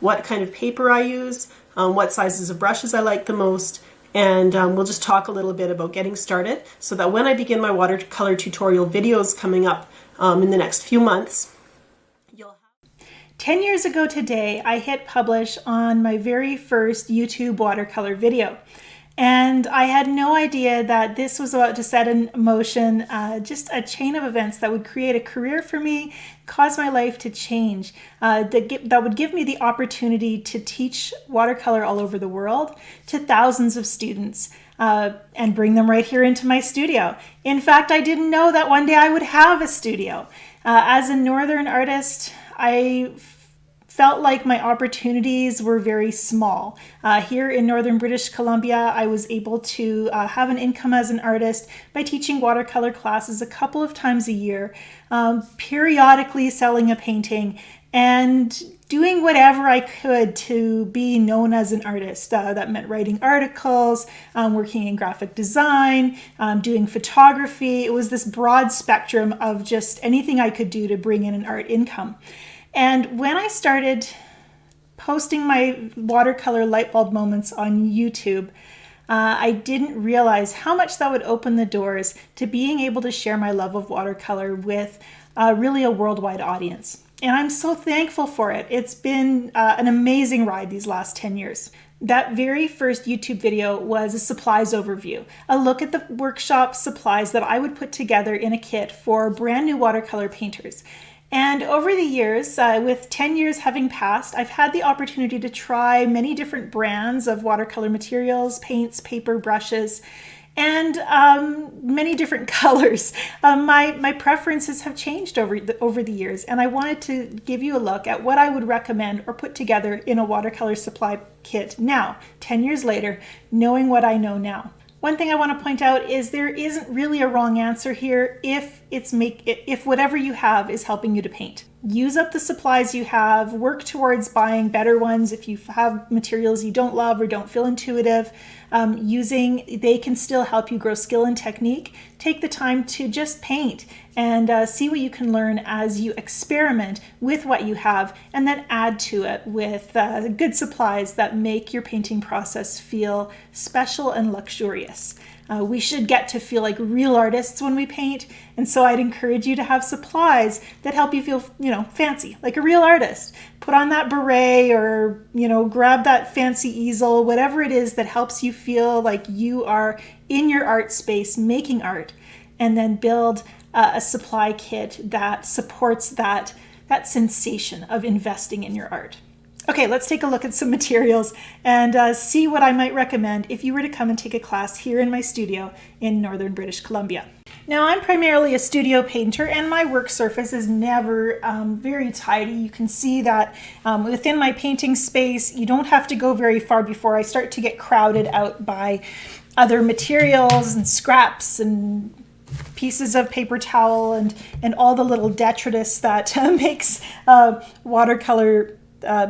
what kind of paper I use, what sizes of brushes I like the most, and we'll just talk a little bit about getting started so that when I begin my watercolor tutorial videos coming up in the next few months, 10 years ago today, I hit publish on my very first YouTube watercolor video. And I had no idea that this was about to set in motion just a chain of events that would create a career for me, cause my life to change, that would give me the opportunity to teach watercolor all over the world to thousands of students and bring them right here into my studio. In fact, I didn't know that one day I would have a studio. As a northern artist, I felt like my opportunities were very small. Here in northern British Columbia, I was able to have an income as an artist by teaching watercolor classes a couple of times a year, periodically selling a painting, and doing whatever I could to be known as an artist. That meant writing articles, working in graphic design, doing photography. It was this broad spectrum of just anything I could do to bring in an art income. And when I started posting my watercolor light bulb moments on YouTube, I didn't realize how much that would open the doors to being able to share my love of watercolor with really a worldwide audience. And I'm so thankful for it. It's been an amazing ride these last 10 years. That very first YouTube video was a supplies overview, a look at the workshop supplies that I would put together in a kit for brand new watercolor painters. And over the years, with 10 years having passed, I've had the opportunity to try many different brands of watercolor materials, paints, paper, brushes, and many different colors. My preferences have changed over the years, and I wanted to give you a look at what I would recommend or put together in a watercolor supply kit now, 10 years later, knowing what I know now. One thing I want to point out is there isn't really a wrong answer here if whatever you have is helping you to paint. Use up the supplies you have, work towards buying better ones if you have materials you don't love or don't feel intuitive. They can still help you grow skill and technique. Take the time to just paint and see what you can learn as you experiment with what you have, and then add to it with good supplies that make your painting process feel special and luxurious. We should get to feel like real artists when we paint, and so I'd encourage you to have supplies that help you feel, fancy, like a real artist. Put on that beret or, grab that fancy easel, whatever it is that helps you feel like you are in your art space making art, and then build a supply kit that supports that sensation of investing in your art. Okay, let's take a look at some materials and see what I might recommend if you were to come and take a class here in my studio in northern British Columbia. Now, I'm primarily a studio painter, and my work surface is never very tidy. You can see that within my painting space, you don't have to go very far before I start to get crowded out by other materials and scraps and pieces of paper towel and all the little detritus that makes watercolor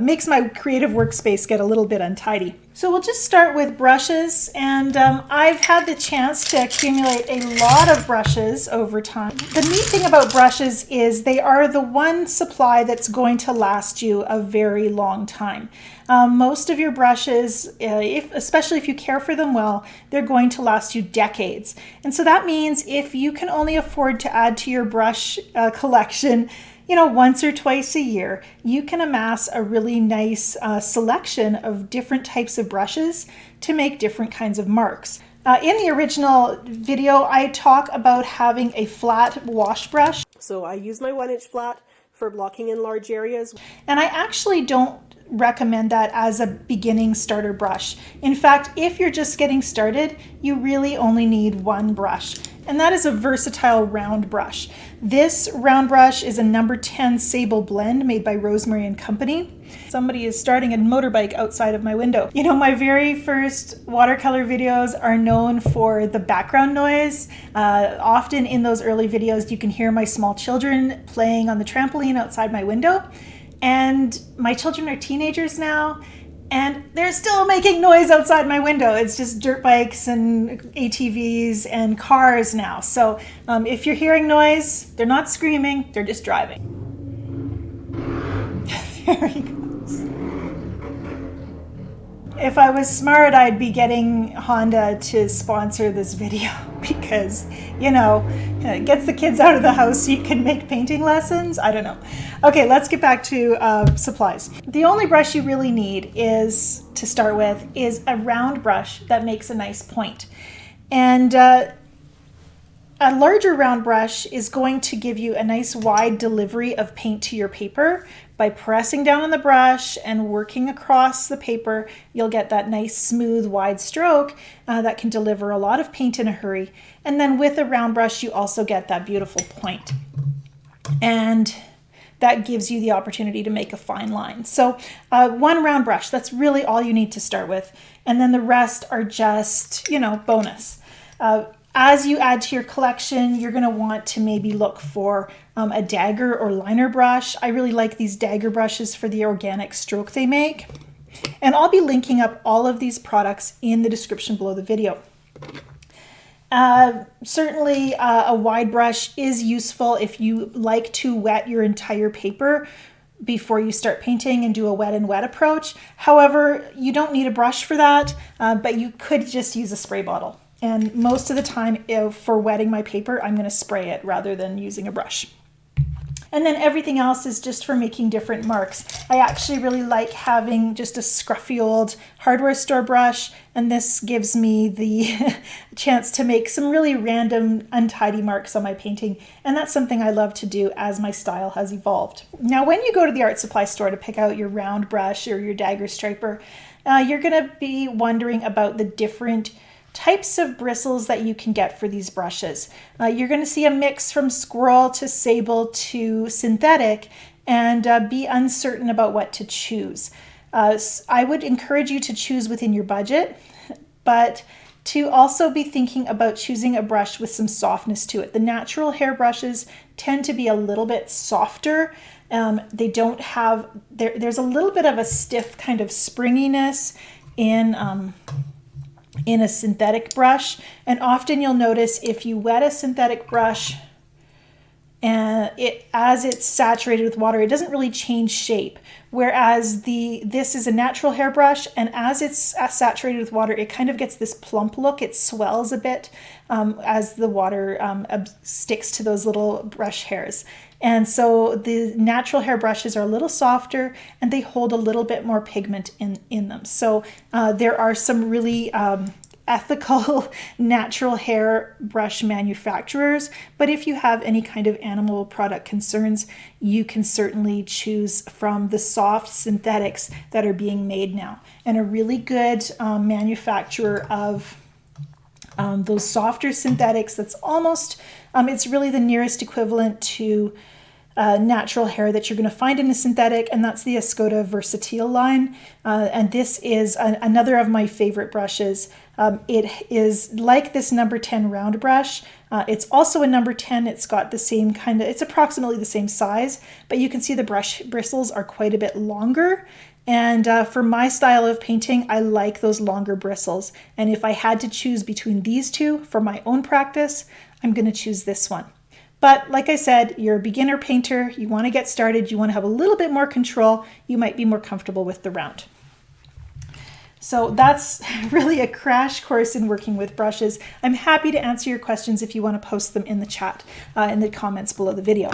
makes my creative workspace get a little bit untidy. So we'll just start with brushes, and I've had the chance to accumulate a lot of brushes over time. The neat thing about brushes is they are the one supply that's going to last you a very long time. Most of your brushes, especially if you care for them well, they're going to last you decades. And so that means if you can only afford to add to your brush collection once or twice a year, you can amass a really nice selection of different types of brushes to make different kinds of marks. In the original video, I talk about having a flat wash brush. So I use my 1-inch flat for blocking in large areas. And I actually don't recommend that as a beginning starter brush. In fact, if you're just getting started, you really only need one brush, and that is a versatile round brush. This round brush is a number 10 Sable blend made by Rosemary and Company. Somebody is starting a motorbike outside of my window. My very first watercolor videos are known for the background noise. Often in those early videos, you can hear my small children playing on the trampoline outside my window. And my children are teenagers now, and they're still making noise outside my window. It's just dirt bikes and ATVs and cars now. So if you're hearing noise, they're not screaming, they're just driving. There he goes. If I was smart, I'd be getting Honda to sponsor this video because, you know, it gets the kids out of the house so you can make painting lessons. I don't know. Okay, let's get back to supplies. The only brush you really need is, to start with, is a round brush that makes a nice point. And a larger round brush is going to give you a nice wide delivery of paint to your paper. By pressing down on the brush and working across the paper, you'll get that nice smooth wide stroke that can deliver a lot of paint in a hurry. And then with a round brush, you also get that beautiful point. And that gives you the opportunity to make a fine line. So one round brush, that's really all you need to start with. And then the rest are just, you know, bonus. As you add to your collection, you're going to want to maybe look for a dagger or liner brush. I really like these dagger brushes for the organic stroke they make. And I'll be linking up all of these products in the description below the video. Certainly a wide brush is useful if you like to wet your entire paper before you start painting and do a wet and wet approach. However, you don't need a brush for that, but you could just use a spray bottle. And most of the time for wetting my paper, I'm going to spray it rather than using a brush. And then everything else is just for making different marks. I actually really like having just a scruffy old hardware store brush, and this gives me the chance to make some really random untidy marks on my painting, and that's something I love to do as my style has evolved. Now when you go to the art supply store to pick out your round brush or your dagger striper, you're going to be wondering about the different types of bristles that you can get for these brushes. You're going to see a mix from squirrel to sable to synthetic, and be uncertain about what to choose. I would encourage you to choose within your budget, but to also be thinking about choosing a brush with some softness to it. The natural hair brushes tend to be a little bit softer. They don't have, there's a little bit of a stiff kind of springiness in a synthetic brush, and often you'll notice if you wet a synthetic brush and as it's saturated with water, it doesn't really change shape, whereas this is a natural hairbrush, and as it's saturated with water, it kind of gets this plump look. It swells a bit as the water sticks to those little brush hairs. And so the natural hair brushes are a little softer and they hold a little bit more pigment in them. So there are some really ethical natural hair brush manufacturers, but if you have any kind of animal product concerns, you can certainly choose from the soft synthetics that are being made now. And a really good manufacturer of those softer synthetics that's almost, it's really the nearest equivalent to natural hair that you're going to find in a synthetic, and that's the Escoda Versatile line. And this is another of my favorite brushes. It is like this number 10 round brush. It's also a number 10. It's got the same kind of, it's approximately the same size, but you can see the brush bristles are quite a bit longer. And for my style of painting, I like those longer bristles. And if I had to choose between these two for my own practice, I'm going to choose this one. But like I said, you're a beginner painter, you want to get started, you want to have a little bit more control, you might be more comfortable with the round. So that's really a crash course in working with brushes. I'm happy to answer your questions if you want to post them in the chat, in the comments below the video.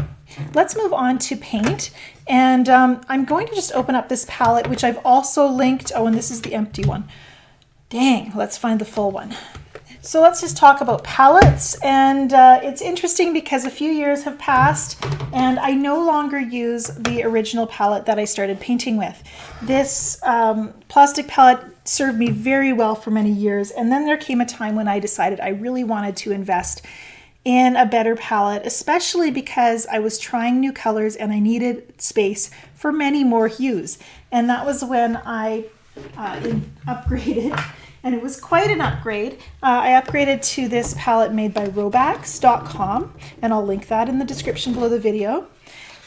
Let's move on to paint. And I'm going to just open up this palette, which I've also linked. Oh, and this is the empty one. Dang, let's find the full one. So let's just talk about palettes, and it's interesting because a few years have passed and I no longer use the original palette that I started painting with. This plastic palette served me very well for many years, and then there came a time when I decided I really wanted to invest in a better palette, especially because I was trying new colors and I needed space for many more hues. And that was when I upgraded. And it was quite an upgrade. I upgraded to this palette made by Robax.com, and I'll link that in the description below the video.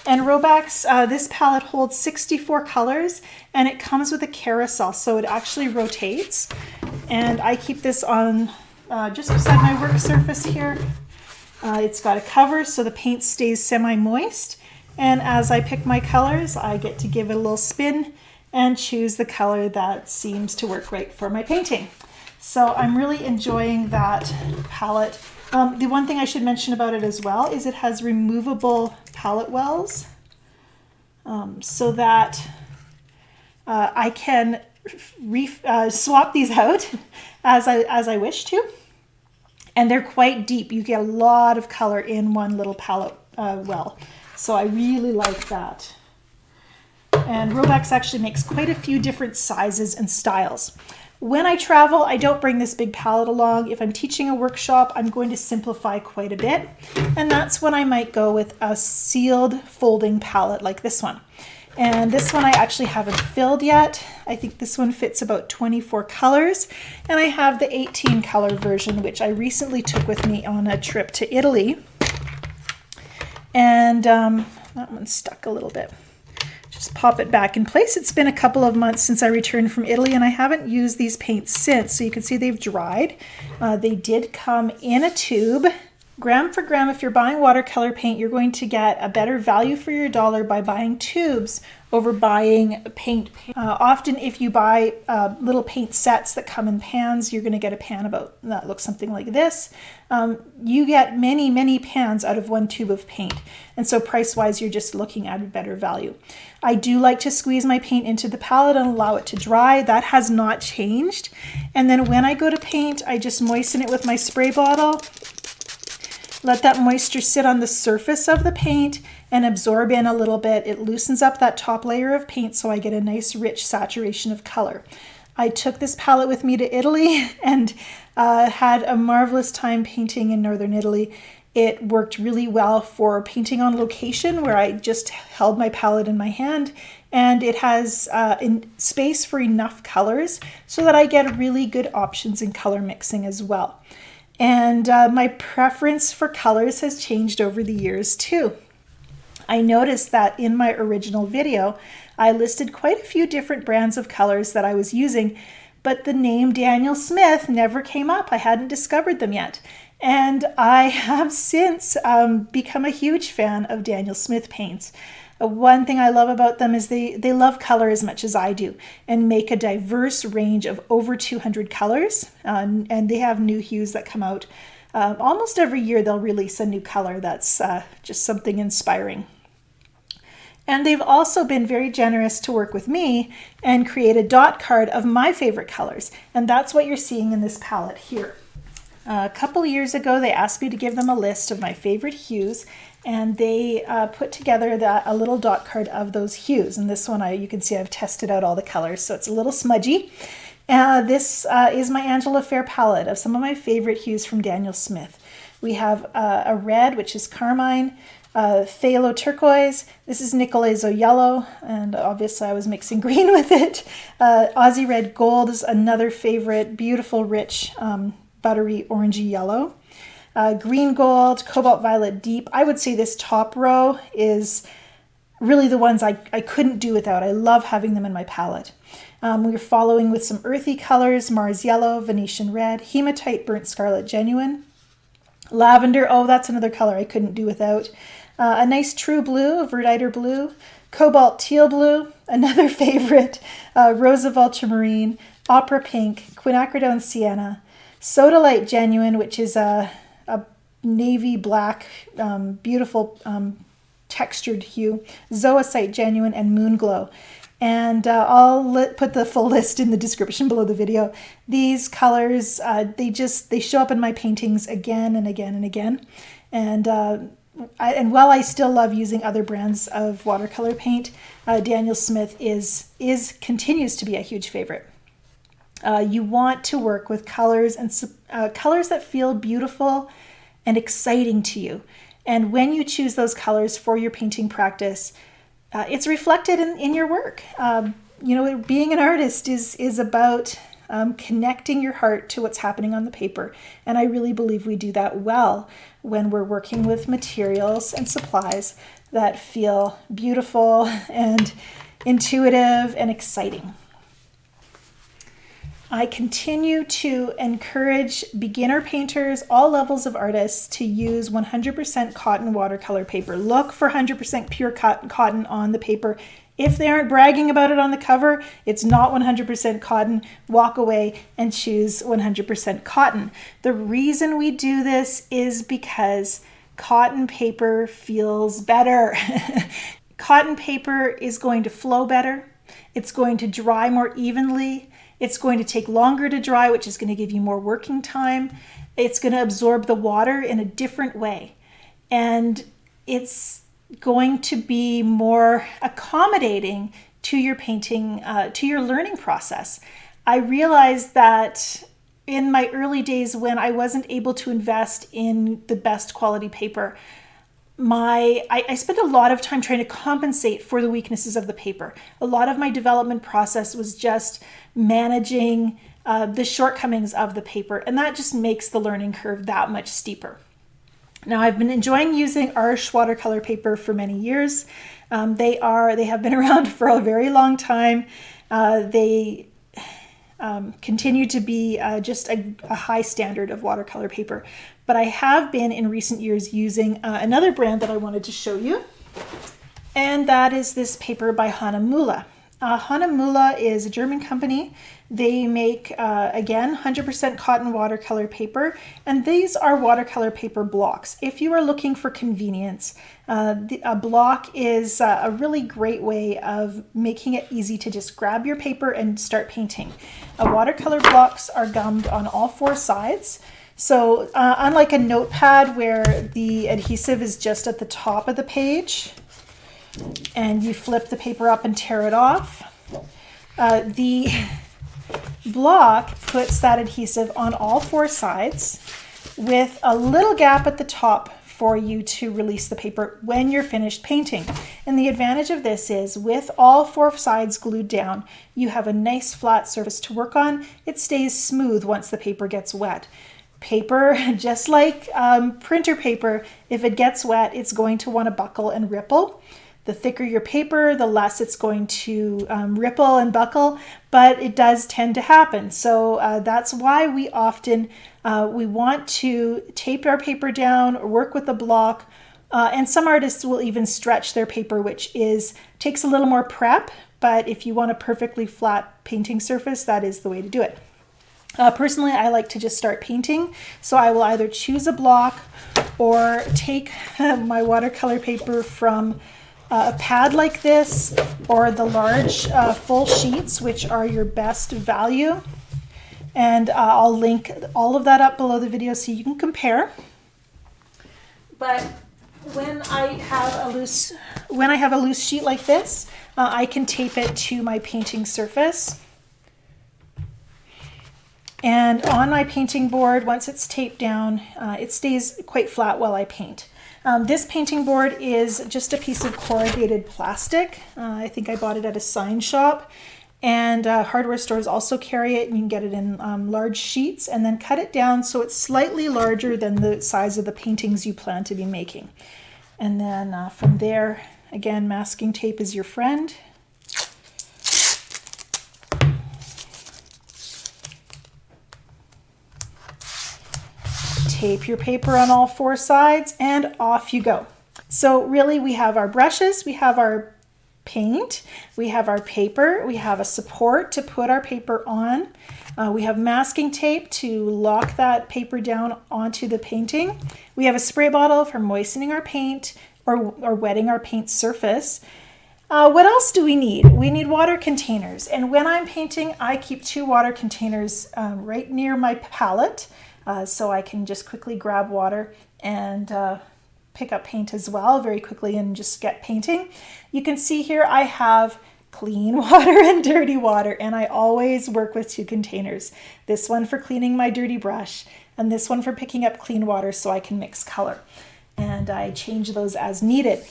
And Robax, this palette holds 64 colors, and it comes with a carousel, so it actually rotates. And I keep this on just beside my work surface here. It's got a cover so the paint stays semi-moist, and as I pick my colors, I get to give it a little spin and choose the color that seems to work right for my painting. So I'm really enjoying that palette. The one thing I should mention about it as well is it has removable palette wells, so that I can swap these out as I wish to. And they're quite deep. You get a lot of color in one little palette well. So I really like that. And Robex actually makes quite a few different sizes and styles. When I travel, I don't bring this big palette along. If I'm teaching a workshop, I'm going to simplify quite a bit. And that's when I might go with a sealed folding palette like this one. And this one I actually haven't filled yet. I think this one fits about 24 colors. And I have the 18 color version, which I recently took with me on a trip to Italy. And that one's stuck a little bit. Just pop it back in place. It's been a couple of months since I returned from Italy, and I haven't used these paints since, so you can see they've dried. They did come in a tube. Gram for gram, if you're buying watercolor paint, you're going to get a better value for your dollar by buying tubes over buying paint. Often if you buy little paint sets that come in pans, you're going to get a pan about that looks something like this. You get many pans out of one tube of paint, and so price-wise you're just looking at a better value. I do like to squeeze my paint into the palette and allow it to dry. That has not changed. And then when I go to paint, I just moisten it with my spray bottle. Let that moisture sit on the surface of the paint and absorb in a little bit. It loosens up that top layer of paint so I get a nice rich saturation of color. I took this palette with me to Italy and had a marvelous time painting in northern Italy. It worked really well for painting on location where I just held my palette in my hand, and it has space for enough colors so that I get really good options in color mixing as well. And my preference for colors has changed over the years too. I noticed that in my original video, I listed quite a few different brands of colors that I was using, but the name Daniel Smith never came up. I hadn't discovered them yet. And I have since become a huge fan of Daniel Smith paints. One thing I love about them is they love color as much as I do and make a diverse range of over 200 colors. And they have new hues that come out. Almost every year they'll release a new color that's just something inspiring. And they've also been very generous to work with me and create a dot card of my favorite colors. And that's what you're seeing in this palette here. A couple of years ago, they asked me to give them a list of my favorite hues, and they put together a little dot card of those hues. And this one, you can see I've tested out all the colors, so it's a little smudgy. This is my Angela Fair palette of some of my favorite hues from Daniel Smith. We have a red, which is carmine, phthalo turquoise. This is Nicolezo yellow, and obviously I was mixing green with it. Aussie red gold is another favorite, beautiful, rich, buttery orangey yellow. Green gold, cobalt violet deep. I would say this top row is really the ones I couldn't do without. I love having them in my palette. We're following with some earthy colors: Mars yellow, Venetian red, hematite burnt scarlet genuine, lavender. Oh, that's another color I couldn't do without. A nice true blue, a verditer blue, cobalt teal blue, another favorite, rose of ultramarine, opera pink, quinacridone sienna, sodalite genuine, which is a navy black, beautiful textured hue, zoisite genuine, and moon glow. And I'll put the full list in the description below the video. These colors, they show up in my paintings again and again and again. And while I still love using other brands of watercolor paint, Daniel Smith continues to be a huge favorite. You want to work with colors and colors that feel beautiful and exciting to you. And when you choose those colors for your painting practice, it's reflected in your work. Being an artist is about connecting your heart to what's happening on the paper. And I really believe we do that well when we're working with materials and supplies that feel beautiful and intuitive and exciting. I continue to encourage beginner painters, all levels of artists, to use 100% cotton watercolor paper. Look for 100% pure cotton on the paper If they aren't bragging about it on the cover, it's not 100% cotton. Walk away and choose 100% cotton. The reason we do this is because cotton paper feels better. Cotton paper is going to flow better. It's going to dry more evenly. It's going to take longer to dry, which is going to give you more working time. It's going to absorb the water in a different way. And it's going to be more accommodating to your painting, to your learning process. I realized that in my early days when I wasn't able to invest in the best quality paper, I spent a lot of time trying to compensate for the weaknesses of the paper. A lot of my development process was just managing the shortcomings of the paper, and that just makes the learning curve that much steeper. Now, I've been enjoying using Arches watercolor paper for many years. They have been around for a very long time. They continue to be just a high standard of watercolor paper. But I have been in recent years using another brand that I wanted to show you, and that is this paper by Hahnemühle. Hahnemühle is a German company. They make, again, 100% cotton watercolor paper, and these are watercolor paper blocks. If you are looking for convenience, a block is a really great way of making it easy to just grab your paper and start painting. Watercolor blocks are gummed on all four sides. So unlike a notepad where the adhesive is just at the top of the page and you flip the paper up and tear it off, the block puts that adhesive on all four sides with a little gap at the top for you to release the paper when you're finished painting. And the advantage of this is with all four sides glued down, you have a nice flat surface to work on. It stays smooth once the paper gets wet. Paper, just like printer paper, if it gets wet, it's going to want to buckle and ripple. The thicker your paper, the less it's going to ripple and buckle, but it does tend to happen. So that's why we often we want to tape our paper down or work with a block. And some artists will even stretch their paper, which takes a little more prep, but if you want a perfectly flat painting surface, that is the way to do it. Personally, I like to just start painting, so I will either choose a block or take my watercolor paper from a pad like this or the large full sheets, which are your best value. And I'll link all of that up below the video so you can compare. But when I have a loose sheet like this, I can tape it to my painting surface. And on my painting board, once it's taped down, it stays quite flat while I paint. This painting board is just a piece of corrugated plastic. I think I bought it at a sign shop, and hardware stores also carry it, and you can get it in large sheets and then cut it down so it's slightly larger than the size of the paintings you plan to be making. And then from there, again, masking tape is your friend. Tape your paper on all four sides and off you go. So really we have our brushes, we have our paint, we have our paper, we have a support to put our paper on, we have masking tape to lock that paper down onto the painting, we have a spray bottle for moistening our paint or wetting our paint surface. What else do we need? We need water containers, and when I'm painting I keep 2 water containers right near my palette. So I can just quickly grab water and pick up paint as well very quickly and just get painting. You can see here I have clean water and dirty water, and I always work with 2 containers. This one for cleaning my dirty brush and this one for picking up clean water so I can mix color. And I change those as needed.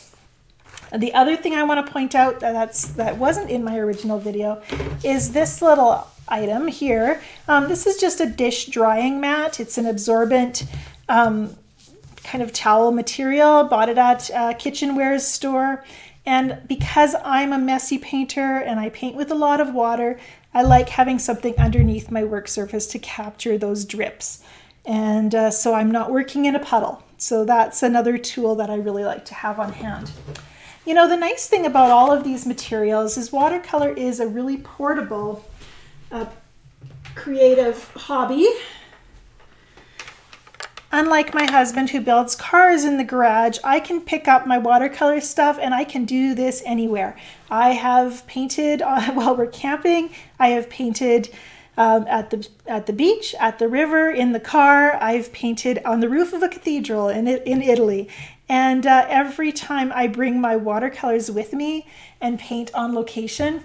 The other thing I want to point out that wasn't in my original video is this little item here. This is just a dish drying mat. It's an absorbent kind of towel material. Bought it at a kitchenwares store. And because I'm a messy painter and I paint with a lot of water, I like having something underneath my work surface to capture those drips. And so I'm not working in a puddle. So that's another tool that I really like to have on hand. You know, the nice thing about all of these materials is watercolor is a really portable, creative hobby. Unlike my husband who builds cars in the garage, I can pick up my watercolor stuff and I can do this anywhere. I have painted while we're camping. I have painted at the beach, at the river, in the car. I've painted on the roof of a cathedral in Italy. And every time I bring my watercolors with me and paint on location,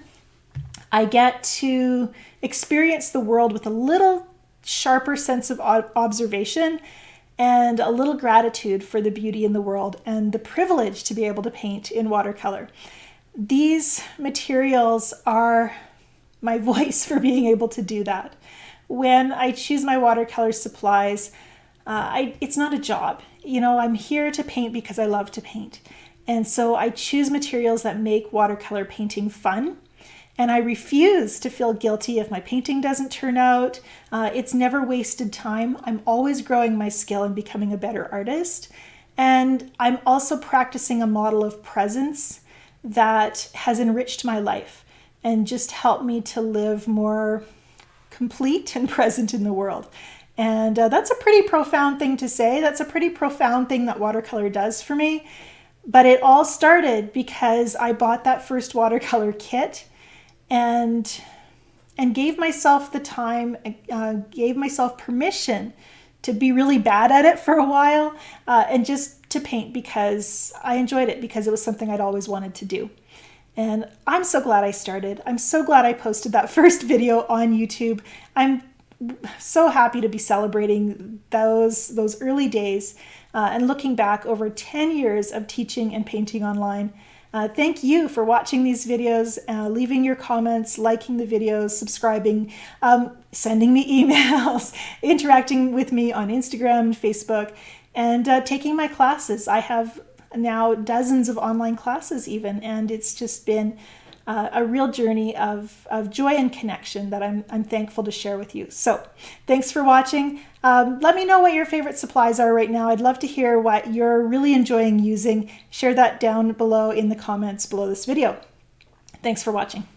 I get to experience the world with a little sharper sense of observation and a little gratitude for the beauty in the world and the privilege to be able to paint in watercolor. These materials are my voice for being able to do that. When I choose my watercolor supplies, it's not a job. You know, I'm here to paint because I love to paint. And so I choose materials that make watercolor painting fun. And I refuse to feel guilty if my painting doesn't turn out. It's never wasted time. I'm always growing my skill and becoming a better artist. And I'm also practicing a model of presence that has enriched my life and just helped me to live more complete and present in the world. And that's a pretty profound thing to say. That's a pretty profound thing that watercolor does for me. But it all started because I bought that first watercolor kit and gave myself the time, gave myself permission to be really bad at it for a while and just to paint because I enjoyed it, because it was something I'd always wanted to do. And I'm so glad I started. I'm so glad I posted that first video on YouTube. I'm so happy to be celebrating those early days and looking back over 10 years of teaching and painting online. Thank you for watching these videos, leaving your comments, liking the videos, subscribing, sending me emails, interacting with me on Instagram, Facebook, and taking my classes. I have now dozens of online classes even, and it's just been a real journey of joy and connection that I'm thankful to share with you. So thanks for watching. Let me know what your favorite supplies are right now. I'd love to hear what you're really enjoying using. Share that down below in the comments below this video. Thanks for watching.